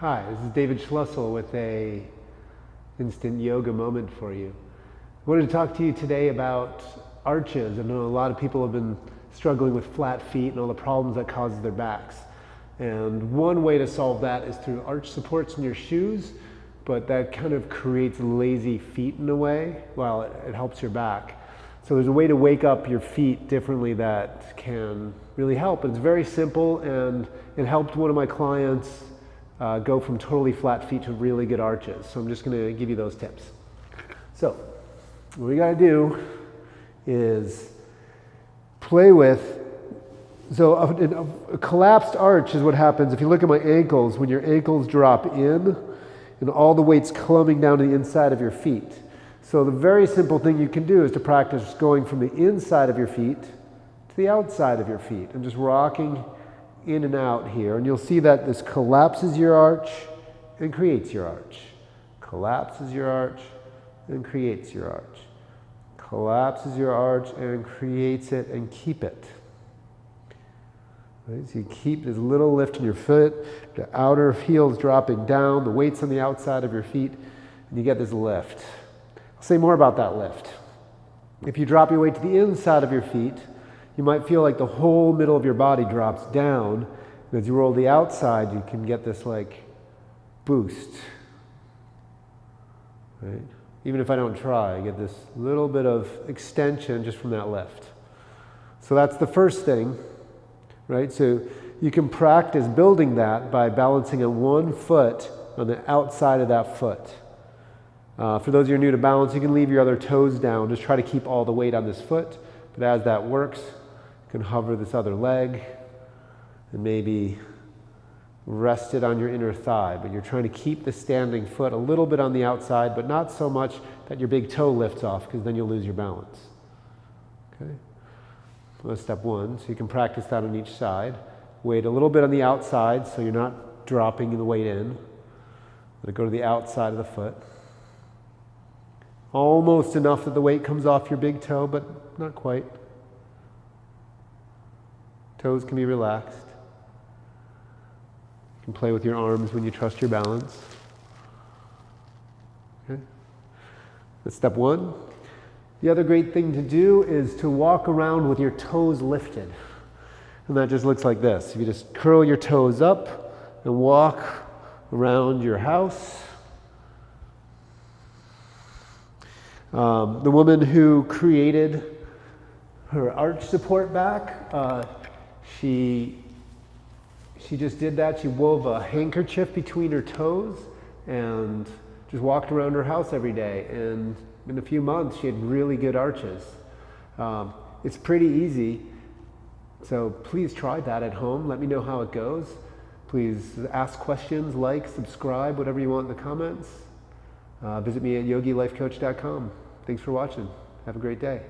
Hi, this is David Schlussel with a instant yoga moment for you. I wanted to talk to you today about arches. I know a lot of people have been struggling with flat feet and all the problems that causes their backs. And one way to solve that is through arch supports in your shoes, but that kind of creates lazy feet in a way while it helps your back. So there's a way to wake up your feet differently that can really help. It's very simple, and it helped one of my clients go from totally flat feet to really good arches. So I'm just going to give you those tips. So what we got to do is play with, a collapsed arch is what happens if you look at my ankles, when your ankles drop in and all the weight's coming down to the inside of your feet. So the very simple thing you can do is to practice going from the inside of your feet to the outside of your feet and just rocking in and out here. And you'll see that this collapses your arch and creates your arch. Collapses your arch and creates your arch. Collapses your arch and creates it, and keep it. Right? So you keep this little lift in your foot, the outer heel's dropping down, the weight's on the outside of your feet, and you get this lift. I'll say more about that lift. If you drop your weight to the inside of your feet, you might feel like the whole middle of your body drops down. And as you roll the outside, you can get this like boost. Right? Even if I don't try, I get this little bit of extension just from that lift. So that's the first thing, right? So you can practice building that by balancing on one foot on the outside of that foot. For those of you who are new to balance, you can leave your other toes down. Just try to keep all the weight on this foot. But as that works, you can hover this other leg and maybe rest it on your inner thigh. But you're trying to keep the standing foot a little bit on the outside, but not so much that your big toe lifts off, because then you'll lose your balance. Okay? So that's step one. So you can practice that on each side. Weight a little bit on the outside so you're not dropping the weight in. Let it go to the outside of the foot. Almost enough that the weight comes off your big toe, but not quite. Toes can be relaxed. You can play with your arms when you trust your balance. Okay? That's step one. The other great thing to do is to walk around with your toes lifted. And that just looks like this. If you just curl your toes up and walk around your house. The woman who created her arch support back, she just did that. She wove a handkerchief between her toes and just walked around her house every day. And in a few months, she had really good arches. It's pretty easy. So please try that at home. Let me know how it goes. Please ask questions, like, subscribe, whatever you want in the comments. Visit me at yogilifecoach.com. Thanks for watching. Have a great day.